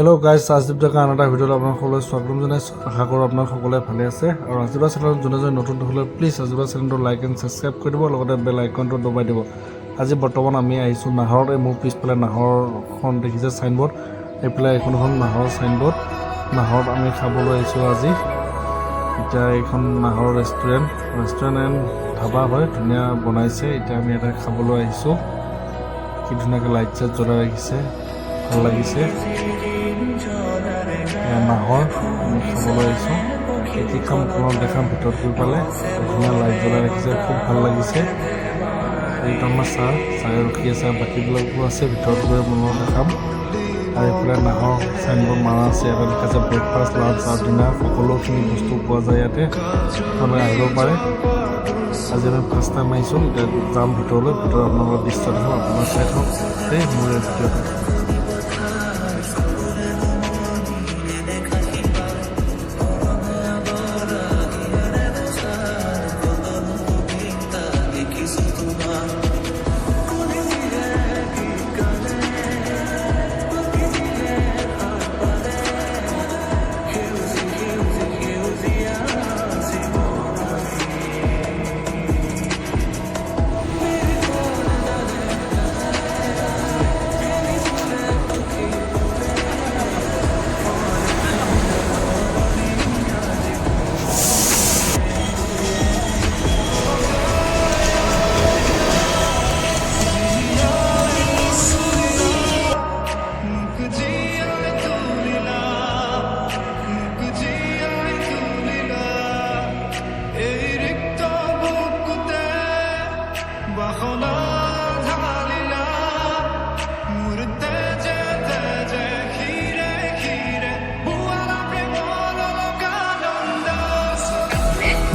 Hello' guys, Rajdeep ডেকা আন এটা ভিডিঅ'ত আপোনাক সকলোৱে স্বাগতম জনাইছোঁ। আশা কৰোঁ আপোনাক সকলোৱে ভালে আছে। আৰু ৰাজদীপা চেনেলত যোনে নতুন হ'লে প্লিজ ৰাজদীপা চেনেলটো লাইক এণ্ড ছাবস্ক্ৰাইব কৰি দিব, লগতে বেল আইকনটো দবাই দিব। আজি বৰ্তমান আমি আহিছোঁ নাহৰত। এই মোৰ পিছফালে নাহৰখন দেখিছে চাইনবোৰ্ড, এইফালে এইখন নাহৰ চাইনবোৰ্ড। নাহৰত আমি খাবলৈ আহিছোঁ আজি। এতিয়া এইখন নাহৰ ৰেষ্টুৰেণ্ট এণ্ড ধাবা হয়, ধুনীয়া বনাইছে। এতিয়া আমি ইয়াতে খাবলৈ আহিছোঁ। কি ধুনীয়াকৈ লাইট চাইট জ্বলাই ৰাখিছে, ভাল লাগিছে। নাহৰ আমি খাবলৈ আহিছোঁ। কি খাম পুনৰ দেখাম ভিতৰত গৈ পালে। ধুনীয়া লাইট জ্বলাই ৰাখিছে, খুব ভাল লাগিছে। এইটো আমাৰ চাহ ৰখি আছে, বাকীবিলাকো আছে। ভিতৰত গৈ পুনৰ দেখাম। আৰু এইফালে নাহৰ চাইনবোৰ্ড মাৰা আছে, ইয়াতে লিখা আছে ব্ৰেকফাষ্ট, লাঞ্চ আৰু ডিনাৰ, সকলোখিনি বস্তু পোৱা যায় ইয়াতে। আপোনালোকে আহিব পাৰে। আজি আমি ফাৰ্ষ্ট টাইম আহিছোঁ। এতিয়া যাম ভিতৰত আপোনালোকৰ দৃশ্য দেখাম, আপোনাৰ চাই থাকক দেই মোৰ ভিডিঅ'টো।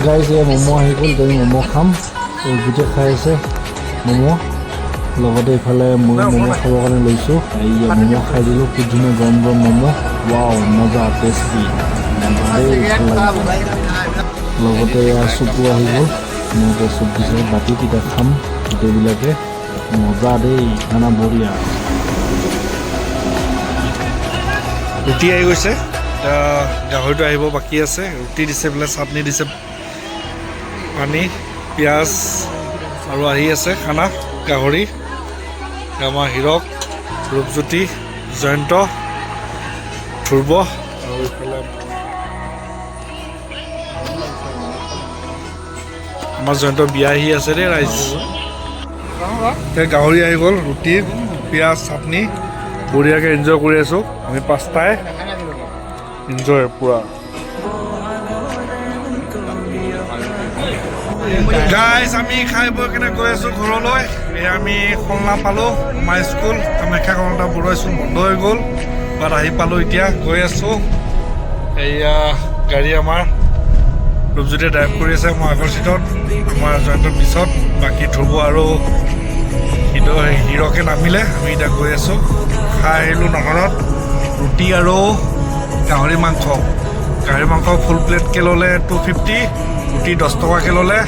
গাইজ, এই ম'ম' আহি গ'ল। আমি ম'ম' খাম। গোটে খাই আছে ম'ম'। লগতে এইফালে মই ম'ম' খাবৰ কাৰণে লৈছোঁ। এই ম'ম' খাই দিলোঁ, কি ধুনীয়া গৰম গৰম ম'ম'। ৱাও, মজা, টেষ্টি, লগতে চুপো আহি গ'ল। ধুনীয়াকৈ চুপ দিছে, বাতিত এতিয়া খাম গোটেইবিলাকে। মজা দেই, খানা বঢ়িয়া। ৰুটি আহি গৈছে, এতিয়া গাহৰিটো আহিব বাকী আছে। ৰুটি দিছে, বোলে চাটনি দিছে, পানী, পিঁয়াজ আৰু আহি আছে খানা। গাহৰি, আমাৰ হীৰক, ৰূপজ্যোতি, জয়ন্ত, ধ্ৰুৱ আৰু এইফালে আমাৰ জয়ন্ত বিয়া আহি আছে দেই ৰাইজ। এতিয়া গাহৰি আহি গ'ল, ৰুটি, পিঁয়াজ, চাটনি, বঢ়িয়াকৈ এনজয় কৰি আছোঁ আমি পাঁচটাই। এনজয় পুৰা। গাইজ, আমি খাই বৈ কেনে গৈ আছোঁ ঘৰলৈ। আমি খুলনা পালোঁ, আমাৰ স্কুল কামাখ্যা কনতা বৰুৱা স্কুল বন্ধ হৈ গ'ল, বাট আহি পালোঁ। এতিয়া গৈ আছোঁ। এয়া গাড়ী আমাৰ ৰূপজ্যোতিয়ে ড্ৰাইভ কৰি আছে, মই আগৰ চিটত, আমাৰ জয়ন্তৰ পিছত, বাকী ধ্ৰুৱ আৰু হীৰকে নামিলে। আমি এতিয়া গৈ আছোঁ। খাই আহিলোঁ নাহৰত ৰুটি আৰু গাহৰি মাংস। গাহৰি মাংস ফুল প্লেটকৈ ল'লে 250, ৰুটি 10 টকাকৈ ল'লে।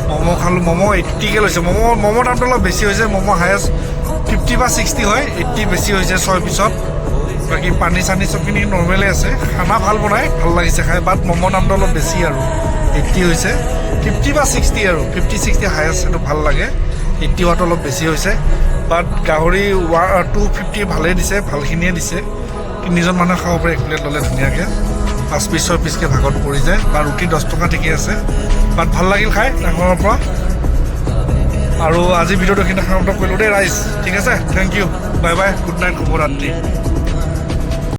ম'ম' খালোঁ, ম'ম' 80কৈ লৈছে। ম'মৰ দামটো অলপ বেছি হৈছে। ম'ম' হায়েষ্ট 50 বা 60 হয়, 80 বেছি হৈছে 6 পিছত। বাকী পানী চানী চবখিনি নৰ্মেলে আছে। খানা ভাল বনাই, ভাল লাগিছে খাই, বাট ম'মৰ দামটো অলপ বেছি আৰু 80 হৈছে। 50 বা 60 আৰু 50-60 হায়েষ্ট, সেইটো ভাল লাগে। 80 হোৱাটো অলপ বেছি হৈছে। বাট গাহৰি 250 ভালেই দিছে, ভালখিনিয়ে দিছে। 3জন মানুহে খাব পাৰে এক প্লেট ল'লে ধুনীয়াকৈ। 5 পিচ 6 পিচকৈ ভাগত পৰি যায়। বা ৰুটি 10 টকা ঠিকেই আছে, বাট ভাল লাগিল খাই ডাঙৰৰ পৰা। আৰু আজি ভিডিঅ'টো এইখিনি সমাপ্ত কৰিলোঁ দেই ৰাইজ, ঠিক আছে। Thank you, bye bye, good night, শুভৰাত্ৰি।